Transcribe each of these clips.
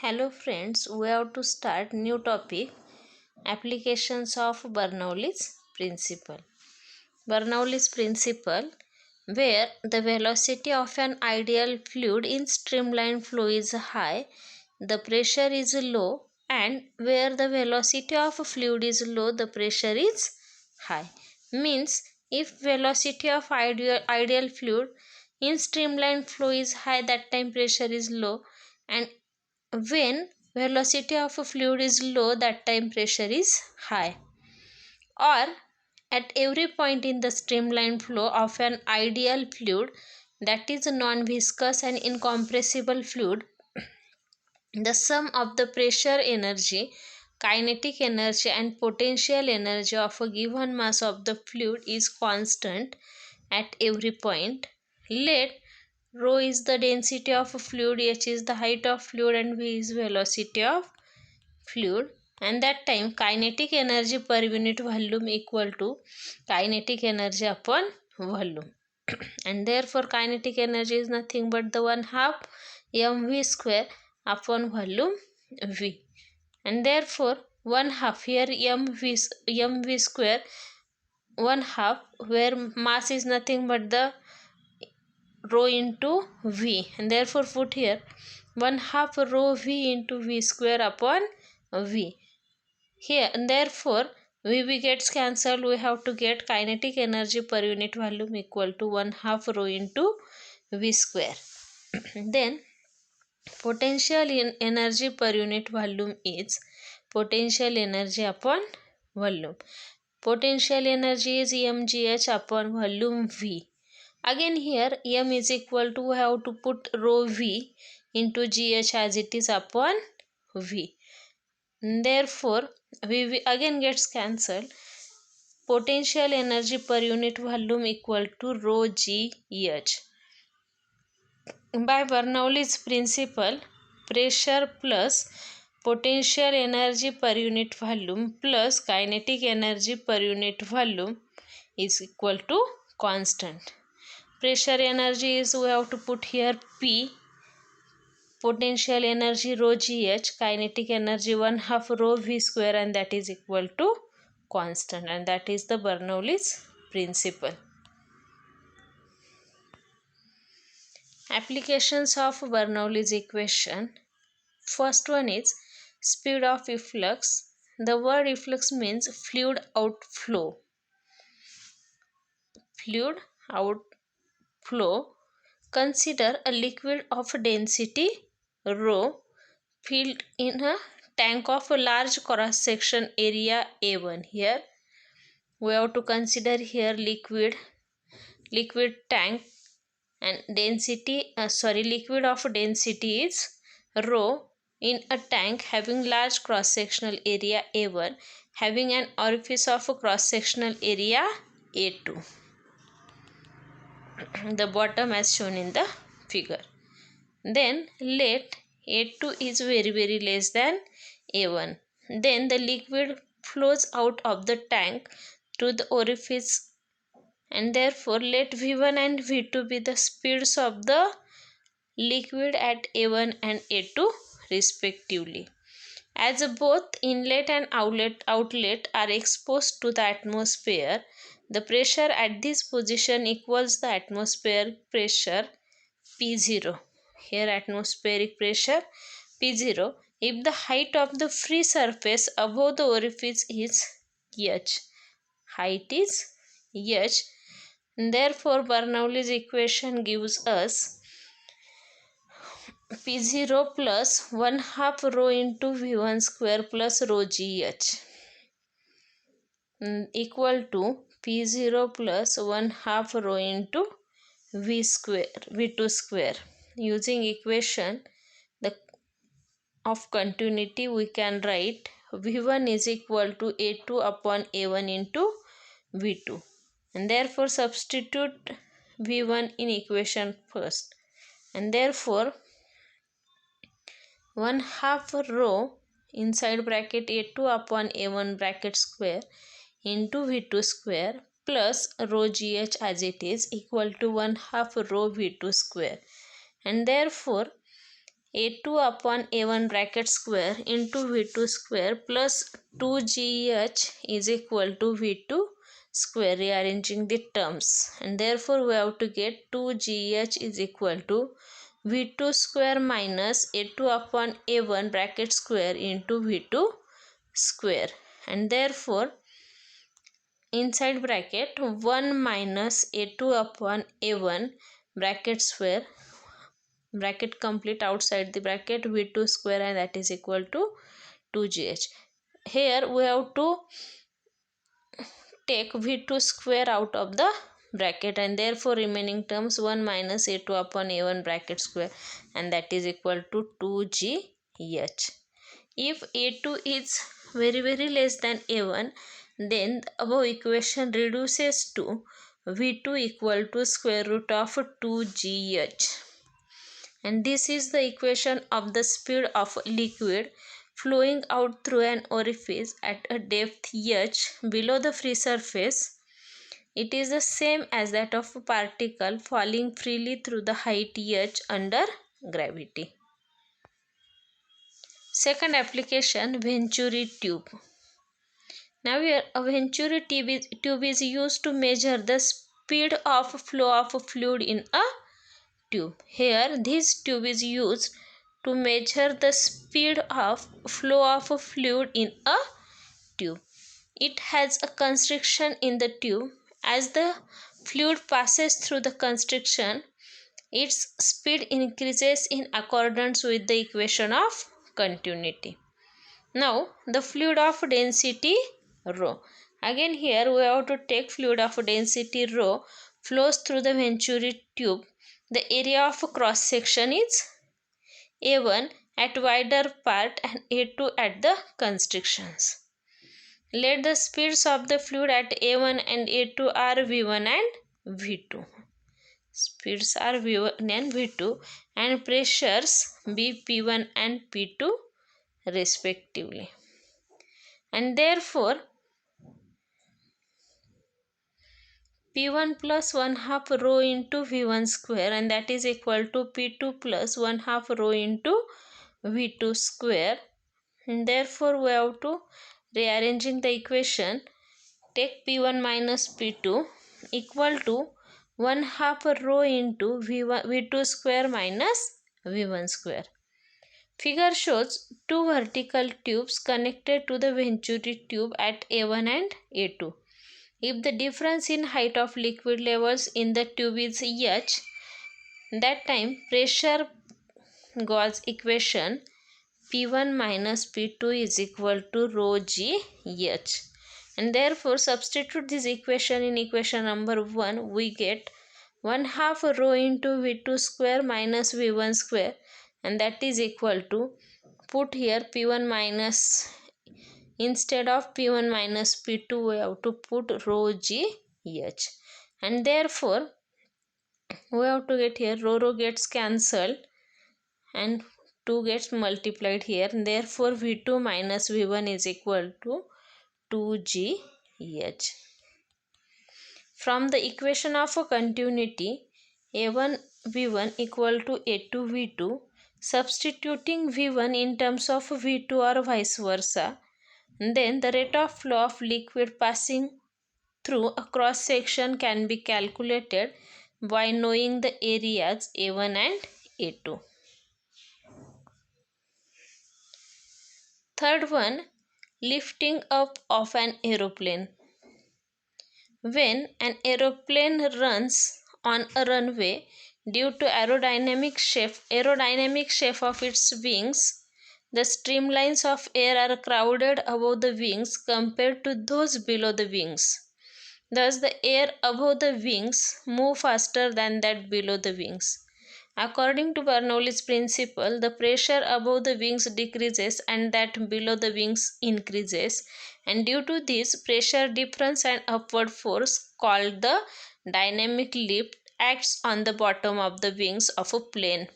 Hello friends, we have to start new topic, applications of Bernoulli's principle. Bernoulli's principle, where the velocity of an ideal fluid in streamlined flow is high, the pressure is low, and where the velocity of a fluid is low, the pressure is high. Means if velocity of ideal fluid in streamlined flow is high, that time pressure is low, and when velocity of a fluid is low, that time pressure is high. Or at every point in the streamlined flow of an ideal fluid, that is a non-viscous and incompressible fluid, the sum of the pressure energy, kinetic energy and potential energy of a given mass of the fluid is constant at every point. Let rho is the density of a fluid, h is the height of fluid, and v is velocity of fluid. And that time kinetic energy per unit volume equal to kinetic energy upon volume. And therefore kinetic energy is nothing but the 1/2 mv square upon volume v. And therefore 1/2 here mv square 1/2, where mass is nothing but the rho into v, and therefore put here 1/2 rho v into v square upon v. Here and therefore v gets cancelled. We have to get kinetic energy per unit volume equal to 1/2 rho into v square. Then potential energy per unit volume is potential energy upon volume. Potential energy is mgh upon volume v. Again here m is equal to, we have to put rho v into gh as it is upon v. Therefore v again gets cancelled. Potential energy per unit volume equal to rho gh. By Bernoulli's principle, pressure plus potential energy per unit volume plus kinetic energy per unit volume is equal to constant. Pressure energy is, we have to put here P, potential energy rho gh, kinetic energy 1/2 rho v square, and that is equal to constant, and that is the Bernoulli's principle. Applications of Bernoulli's equation. First one is speed of efflux. The word efflux means fluid outflow. Fluid outflow. Consider a liquid of density rho filled in a tank of a large cross section area A1. Here we have to consider here liquid tank, and liquid of density is rho in a tank having large cross sectional area A1, having an orifice of a cross sectional area A2. The bottom as shown in the figure. Then let A2 is very less than A1. Then the liquid flows out of the tank to the orifice, and therefore let V1 and V2 be the speeds of the liquid at A1 and A2 respectively. As both inlet and outlet are exposed to the atmosphere, the pressure at this position equals the atmospheric pressure P0. Here atmospheric pressure P0 if the height of the free surface above the orifice is h. Height is h. Therefore Bernoulli's equation gives us P0 plus 1/2 rho into V1 square plus rho gh equal to P0 plus 1/2 rho into V2 square. Using equation of continuity, we can write V1 is equal to A2 upon A1 into V2, and therefore substitute V1 in equation first, and therefore 1/2 rho inside bracket A2 upon A1 bracket square into V2 square plus rho gh as it is equal to 1/2 rho V2 square, and therefore A2 upon A1 bracket square into V2 square plus 2GH is equal to V2 square, rearranging the terms, and therefore we have to get 2GH is equal to V2 square minus A2 upon A1 bracket square into V2 square, and therefore inside bracket 1 minus A2 upon A1 bracket square, bracket complete, outside the bracket V2 square, and that is equal to 2GH. Here we have to take V2 square out of the bracket, and therefore remaining terms 1 minus A2 upon A1 bracket square, and that is equal to 2GH. If A2 is very less than A1, then the above equation reduces to V2 equal to square root of 2GH. And this is the equation of the speed of liquid flowing out through an orifice at a depth h below the free surface. It is the same as that of a particle falling freely through the height h under gravity. Second application, Venturi tube. Now here a Venturi tube is used to measure the speed of flow of fluid in a tube. Here this tube is used to measure the speed of flow of fluid in a tube. It has a constriction in the tube. As the fluid passes through the constriction, its speed increases in accordance with the equation of continuity. Now the fluid of density rho. Again here we have to take fluid of density rho flows through the Venturi tube. The area of cross section is A1 at wider part and A2 at the constrictions. Let the speeds of the fluid at A1 and A2 are V1 and V2. Speeds are V1 and V2 and pressures be P1 and P2 respectively. And therefore P1 plus 1 half rho into V1 square, and that is equal to P2 plus 1 half rho into V2 square. And therefore we have to, rearranging the equation, take P1 minus P2 equal to 1 half rho into V2 square minus V1 square. Figure shows two vertical tubes connected to the Venturi tube at A1 and A2. If the difference in height of liquid levels in the tube is h, that time pressure gauge equation P1 minus P2 is equal to rho g h. And therefore substitute this equation in equation number 1, we get 1 half rho into V2 square minus V1 square, and that is equal to, put here P1 minus, instead of P1 minus P2 we have to put rho g h, and therefore we have to get here rho gets cancelled and 2 gets multiplied here, and therefore V2 minus V1 is equal to 2GH. From the equation of a continuity A1 V1 equal to A2 V2, substituting V1 in terms of V2 or vice versa, then the rate of flow of liquid passing through a cross section can be calculated by knowing the areas A1 and A2. Third one, lifting up of an aeroplane. When an aeroplane runs on a runway, due to aerodynamic shape of its wings, the streamlines of air are crowded above the wings compared to those below the wings. Thus, the air above the wings move faster than that below the wings. According to Bernoulli's principle, the pressure above the wings decreases and that below the wings increases, and due to this, pressure difference and upward force called the dynamic lift acts on the bottom of the wings of a plane.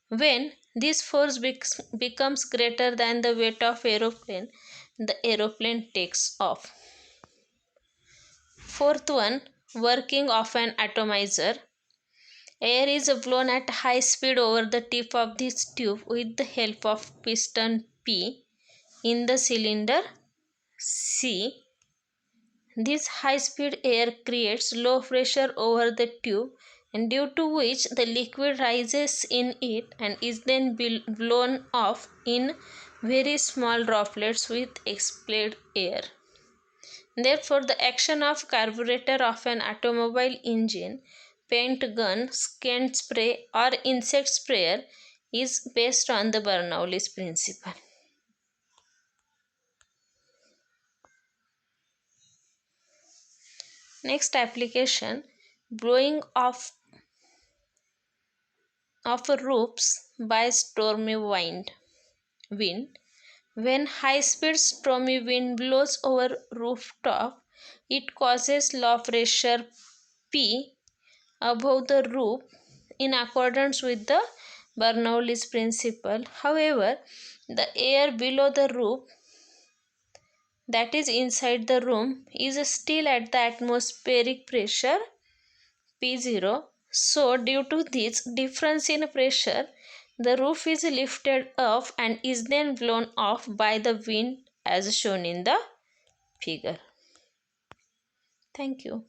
When this force becomes greater than the weight of aeroplane, the aeroplane takes off. Fourth one, working of an atomizer. Air is blown at high speed over the tip of this tube with the help of piston P in the cylinder C. This high-speed air creates low pressure over the tube, and due to which the liquid rises in it and is then blown off in very small droplets with expelled air. Therefore, the action of carburetor of an automobile engine, paint gun, scent spray, or insect sprayer is based on the Bernoulli's principle. Next application, blowing of roofs by stormy wind. When high-speed stormy wind blows over rooftop, it causes low pressure P above the roof in accordance with the Bernoulli's principle. However, the air below the roof, that is inside the room, is still at the atmospheric pressure P0. So, due to this difference in pressure, the roof is lifted up and is then blown off by the wind as shown in the figure. Thank you.